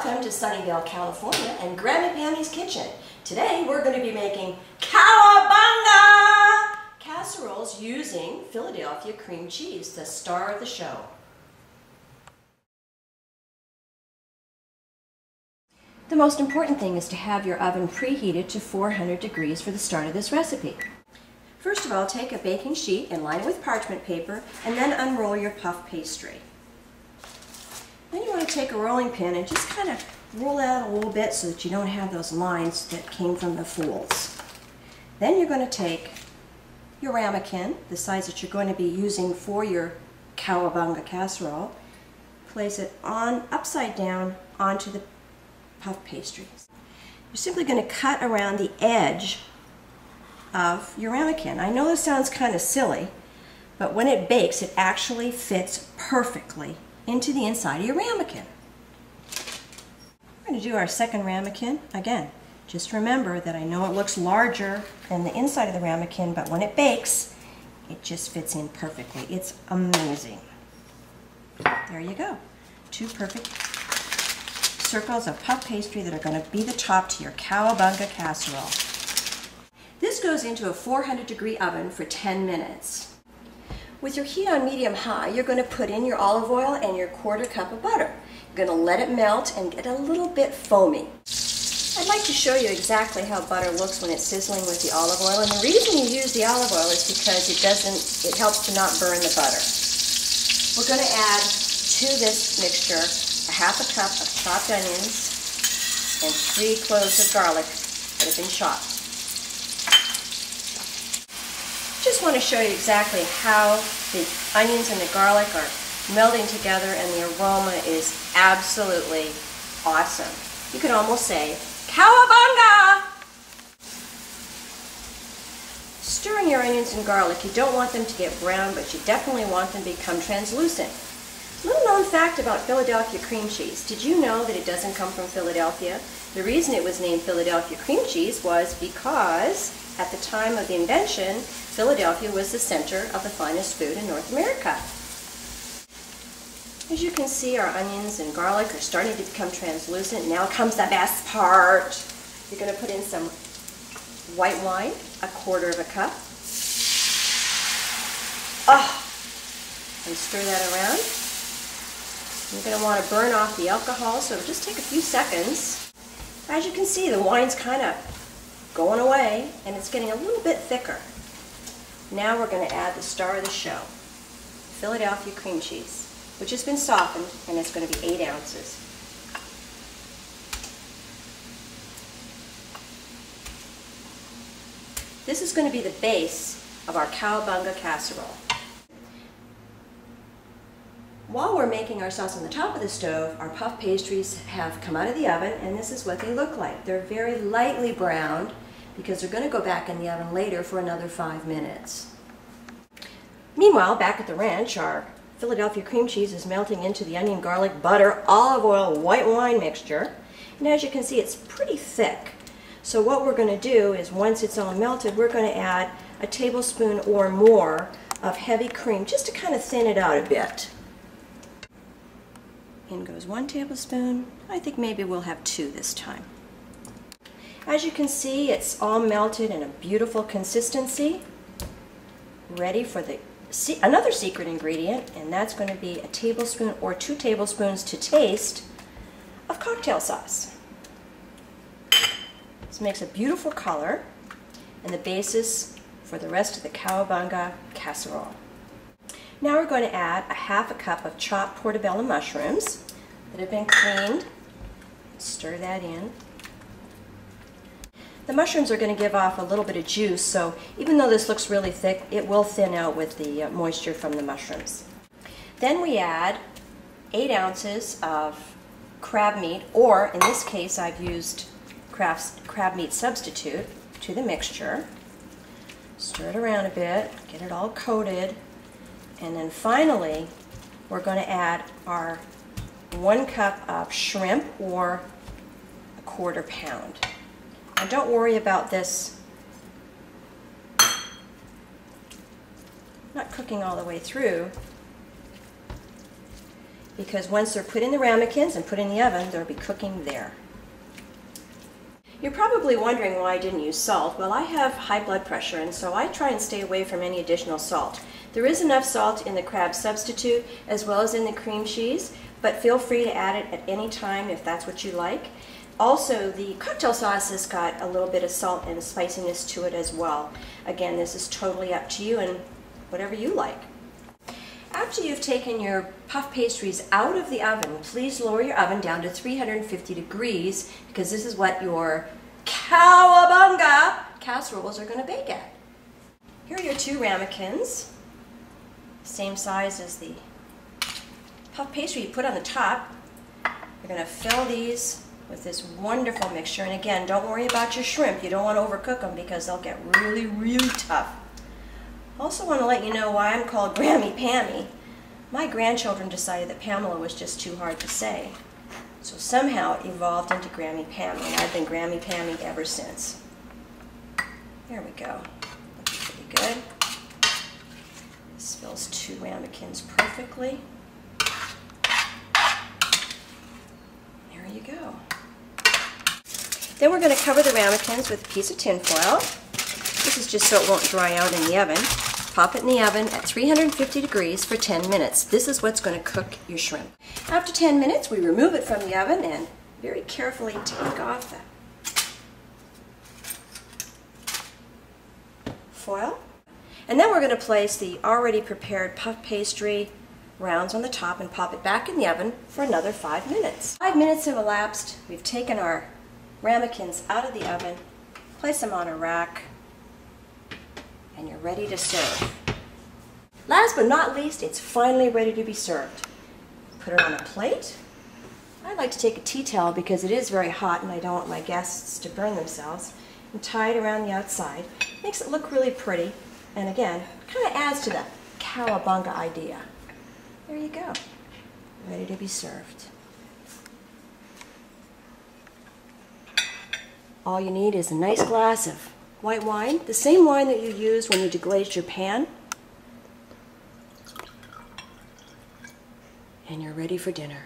Welcome to Sunnyvale, California and Grammy Pammy's Kitchen. Today we're going to be making Cowabunga casseroles using Philadelphia cream cheese, the star of the show. The most important thing is to have your oven preheated to 400 degrees for the start of this recipe. First of all, take a baking sheet and line it with parchment paper and then unroll your puff pastry. Then you want to take a rolling pin and just kind of roll it out a little bit so that you don't have those lines that came from the folds. Then you're going to take your ramekin, the size that you're going to be using for your Cowabunga casserole, place it on upside down onto the puff pastry. You're simply going to cut around the edge of your ramekin. I know this sounds kind of silly, but when it bakes, it actually fits perfectly into the inside of your ramekin. We're going to do our second ramekin. Again, just remember that I know it looks larger than the inside of the ramekin, but when it bakes, it just fits in perfectly. It's amazing. There you go. Two perfect circles of puff pastry that are going to be the top to your Cowabunga casserole. This goes into a 400-degree oven for 10 minutes. With your heat on medium-high, you're going to put in your olive oil and your quarter cup of butter. You're going to let it melt and get a little bit foamy. I'd like to show you exactly how butter looks when it's sizzling with the olive oil, and the reason you use the olive oil is because it helps to not burn the butter. We're going to add to this mixture a half a cup of chopped onions and 3 cloves of garlic that have been chopped. Just want to show you exactly how the onions and the garlic are melding together, and the aroma is absolutely awesome. You could almost say, Cowabunga! Stirring your onions and garlic, you don't want them to get brown, but you definitely want them to become translucent. Little known fact about Philadelphia cream cheese. Did you know that it doesn't come from Philadelphia? The reason it was named Philadelphia cream cheese was because at the time of the invention, Philadelphia was the center of the finest food in North America. As you can see, our onions and garlic are starting to become translucent. Now comes the best part. You're going to put in some white wine, a quarter of a cup. And stir that around. You're going to want to burn off the alcohol, so it'll just take a few seconds. As you can see, the wine's kind of going away, and it's getting a little bit thicker. Now we're going to add the star of the show, Philadelphia cream cheese, which has been softened, and it's going to be 8 ounces. This is going to be the base of our Cowabunga casserole. While we're making our sauce on the top of the stove, our puff pastries have come out of the oven, and this is what they look like. They're very lightly browned because they're going to go back in the oven later for another 5 minutes. Meanwhile, back at the ranch, our Philadelphia cream cheese is melting into the onion, garlic, butter, olive oil, white wine mixture. And as you can see, it's pretty thick. So what we're going to do is, once it's all melted, we're going to add a tablespoon or more of heavy cream just to kind of thin it out a bit. In goes 1 tablespoon. I think maybe we'll have 2 this time. As you can see, it's all melted in a beautiful consistency. Ready for another secret ingredient, and that's going to be a tablespoon or 2 tablespoons to taste of cocktail sauce. This makes a beautiful color and the basis for the rest of the Cowabunga casserole. Now we're going to add a half a cup of chopped portobello mushrooms that have been cleaned. Stir that in. The mushrooms are going to give off a little bit of juice, so even though this looks really thick, it will thin out with the moisture from the mushrooms. Then we add 8 ounces of crab meat, or in this case I've used crab meat substitute, to the mixture. Stir it around a bit, get it all coated, and then finally we're going to add our 1 cup of shrimp, or a 1/4 pound. And don't worry about this not cooking all the way through. because once they're put in the ramekins and put in the oven, they'll be cooking there. You're probably wondering why I didn't use salt. Well, I have high blood pressure, and so I try and stay away from any additional salt. There is enough salt in the crab substitute as well as in the cream cheese, but feel free to add it at any time if that's what you like. Also, the cocktail sauce has got a little bit of salt and spiciness to it as well. Again, this is totally up to you and whatever you like. After you've taken your puff pastries out of the oven, please lower your oven down to 350 degrees because this is what your Cowabunga casseroles are going to bake at. Here are your 2 ramekins, same size as the puff pastry you put on the top. You're going to fill these with this wonderful mixture, and again, don't worry about your shrimp. You don't want to overcook them because they'll get really, really tough. Also want to let you know why I'm called Grammy Pammy. My grandchildren decided that Pamela was just too hard to say. So somehow it evolved into Grammy Pammy, and I've been Grammy Pammy ever since. There we go. Looks pretty good. This fills 2 ramekins perfectly. There you go. Then we're going to cover the ramekins with a piece of tin foil. This is just so it won't dry out in the oven. Pop it in the oven at 350 degrees for 10 minutes. This is what's going to cook your shrimp. After 10 minutes, we remove it from the oven and very carefully take off the foil. And then we're going to place the already prepared puff pastry rounds on the top and pop it back in the oven for another 5 minutes. 5 minutes have elapsed. We've taken our ramekins out of the oven, place them on a rack, and you're ready to serve. Last but not least, it's finally ready to be served. Put it on a plate. I like to take a tea towel because it is very hot and I don't want my guests to burn themselves, and tie it around the outside. Makes it look really pretty, and again, kind of adds to the Cowabunga idea. There you go. Ready to be served. All you need is a nice glass of white wine, the same wine that you used when you deglazed your pan, and you're ready for dinner.